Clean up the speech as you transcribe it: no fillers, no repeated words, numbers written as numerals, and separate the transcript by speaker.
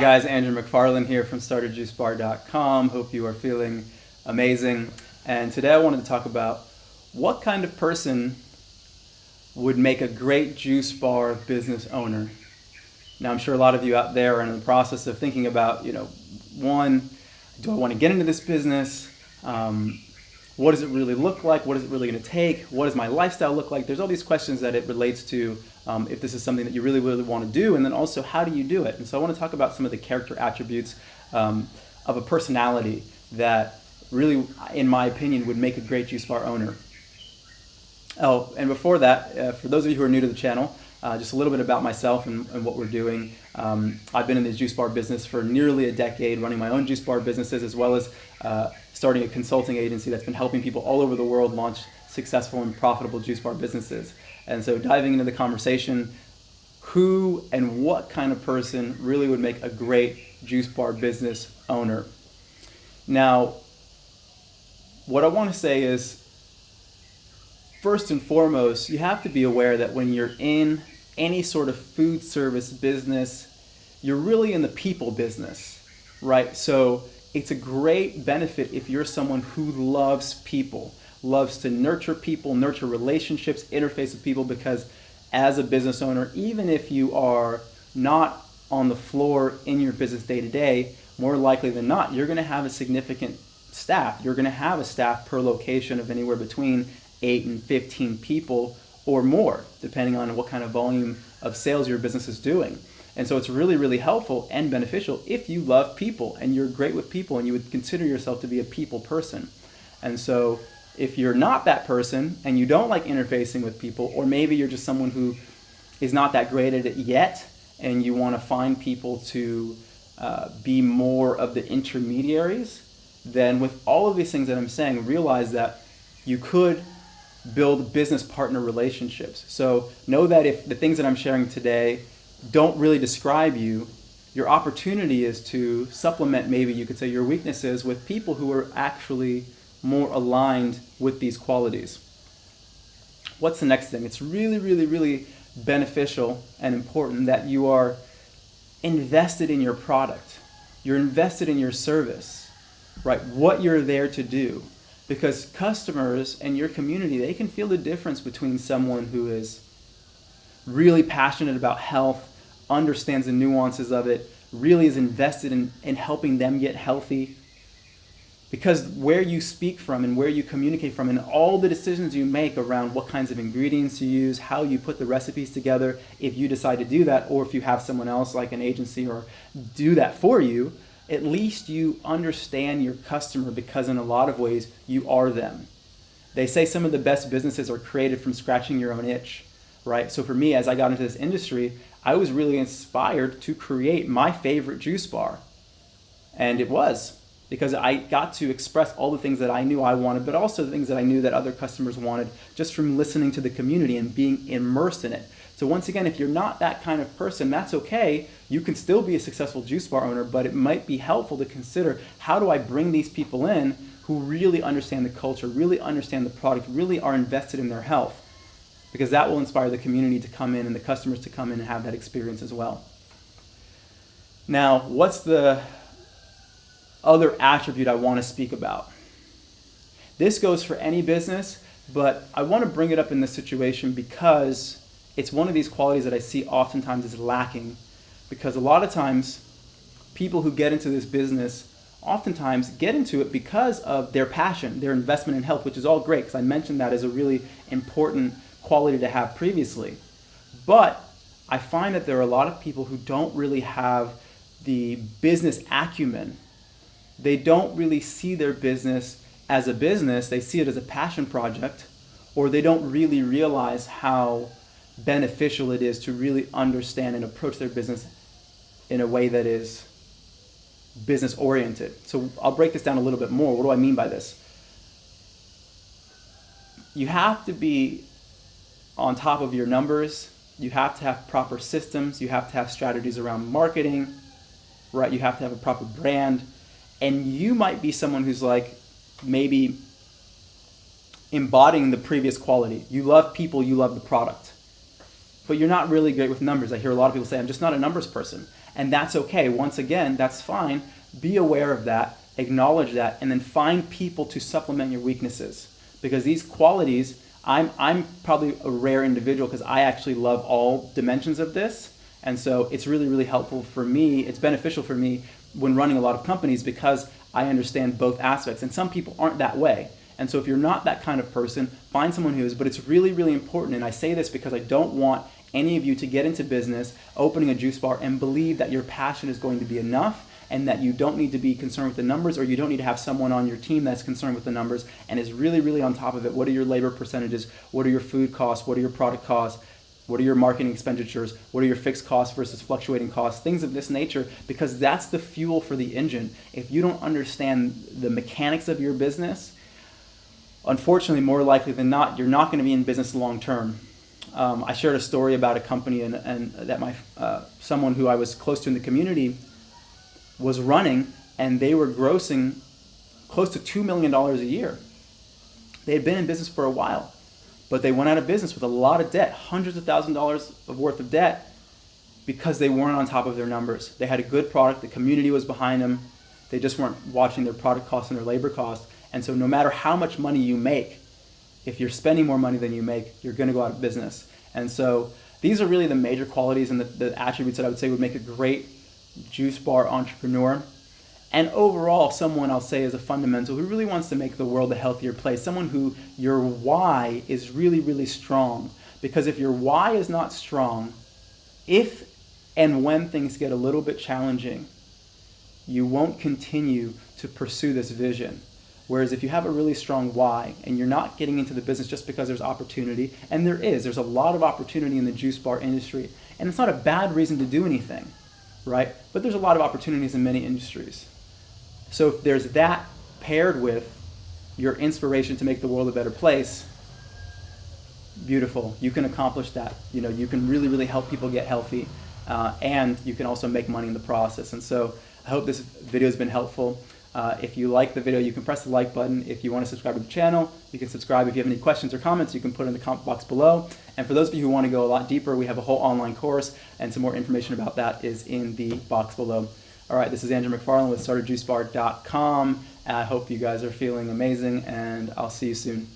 Speaker 1: guys, Andrew McFarland here from StartAJuiceBar.com. Hope you are feeling amazing. And today I wanted to talk about what kind of person would make a great juice bar business owner. Now I'm sure a lot of you out there are in the process of thinking about, one, do I want to get into this business? What does it really look like? What is it really going to take? What does my lifestyle look like? There's all these questions that it relates to if this is something that you really, really want to do, and then also how do you do it? And so I want to talk about some of the character attributes of a personality that really, in my opinion, would make a great juice bar owner. Oh, and before that, for those of you who are new to the channel, just a little bit about myself and what we're doing. I've been in the juice bar business for nearly a decade, running my own juice bar businesses, as well as starting a consulting agency that's been helping people all over the world launch successful and profitable juice bar businesses. And so diving into the conversation, who and what kind of person really would make a great juice bar business owner? Now, what I want to say is, first and foremost, you have to be aware that when you're in any sort of food service business, you're really in the people business, right? So it's a great benefit if you're someone who loves people, loves to nurture people, nurture relationships, interface with people, because as a business owner, even if you are not on the floor in your business day to day, more likely than not, you're going to have a significant staff. You're going to have a staff per location of anywhere between 8 and 15 people or more, depending on what kind of volume of sales your business is doing. And so it's really, really helpful and beneficial if you love people and you're great with people and you would consider yourself to be a people person. And so if you're not that person and you don't like interfacing with people, or maybe you're just someone who is not that great at it yet and you want to find people to be more of the intermediaries, then with all of these things that I'm saying, realize that you could build business partner relationships. So know that if the things that I'm sharing today don't really describe you, your opportunity is to supplement, maybe you could say, your weaknesses with people who are actually more aligned with these qualities. What's the next thing? It's really, really, really beneficial and important that you are invested in your product. You're invested in your service, right? What you're there to do. Because customers and your community, they can feel the difference between someone who is really passionate about health, understands the nuances of it, really is invested in helping them get healthy. Because where you speak from and where you communicate from and all the decisions you make around what kinds of ingredients you use, how you put the recipes together, if you decide to do that, or if you have someone else like an agency or do that for you, at least you understand your customer, because in a lot of ways you are them. They say some of the best businesses are created from scratching your own itch, right? So for me, as I got into this industry, I was really inspired to create my favorite juice bar. And it was because I got to express all the things that I knew I wanted, but also the things that I knew that other customers wanted, just from listening to the community and being immersed in it. So once again, if you're not that kind of person, that's okay. You can still be a successful juice bar owner, but it might be helpful to consider, how do I bring these people in who really understand the culture, really understand the product, really are invested in their health? Because that will inspire the community to come in and the customers to come in and have that experience as well. Now, what's the other attribute I want to speak about? This goes for any business, but I want to bring it up in this situation because it's one of these qualities that I see oftentimes is lacking, because a lot of times people who get into this business oftentimes get into it because of their passion, their investment in health, which is all great, because I mentioned that as a really important quality to have previously. But I find that there are a lot of people who don't really have the business acumen. They don't really see their business as a business. They see it as a passion project, or they don't really realize how beneficial it is to really understand and approach their business in a way that is business oriented. So I'll break this down a little bit more. What do I mean by this? You have to be on top of your numbers. You have to have proper systems. You have to have strategies around marketing, right? You have to have a proper brand. And you might be someone who's like maybe embodying the previous quality. You love people, you love the product, but you're not really great with numbers. I hear a lot of people say, I'm just not a numbers person. And that's okay. Once again, that's fine. Be aware of that, acknowledge that, and then find people to supplement your weaknesses. Because these qualities, I'm probably a rare individual because I actually love all dimensions of this. And so it's really, really helpful for me. It's beneficial for me when running a lot of companies because I understand both aspects. And some people aren't that way. And so if you're not that kind of person, find someone who is. But it's really, really important. And I say this because I don't want any of you to get into business, opening a juice bar, and believe that your passion is going to be enough and that you don't need to be concerned with the numbers, or you don't need to have someone on your team that's concerned with the numbers and is really, really on top of it. What are your labor percentages? What are your food costs? What are your product costs? What are your marketing expenditures? What are your fixed costs versus fluctuating costs? Things of this nature, because that's the fuel for the engine. If you don't understand the mechanics of your business, unfortunately, more likely than not, you're not going to be in business long term. I shared a story about a company and that someone who I was close to in the community was running, and they were grossing close to $2 million a year. They had been in business for a while, but they went out of business with a lot of debt, hundreds of thousands of dollars worth of debt, because they weren't on top of their numbers. They had a good product, the community was behind them, they just weren't watching their product costs and their labor costs. And so no matter how much money you make, if you're spending more money than you make, you're going to go out of business. And so these are really the major qualities and the attributes that I would say would make a great juice bar entrepreneur. And overall, someone I'll say is a fundamental who really wants to make the world a healthier place, someone who your why is really, really strong. Because if your why is not strong, if and when things get a little bit challenging, you won't continue to pursue this vision. Whereas if you have a really strong why and you're not getting into the business just because there's opportunity, and there's a lot of opportunity in the juice bar industry, and it's not a bad reason to do anything, right? But there's a lot of opportunities in many industries. So if there's that paired with your inspiration to make the world a better place, beautiful. You can accomplish that. You can really, really help people get healthy, and you can also make money in the process. And so I hope this video has been helpful. If you like the video, you can press the like button. If you want to subscribe to the channel, you can subscribe. If you have any questions or comments, you can put it in the comment box below. And for those of you who want to go a lot deeper, we have a whole online course, and some more information about that is in the box below. All right, this is Andrew McFarland with StartAJuiceBar.com. I hope you guys are feeling amazing, and I'll see you soon.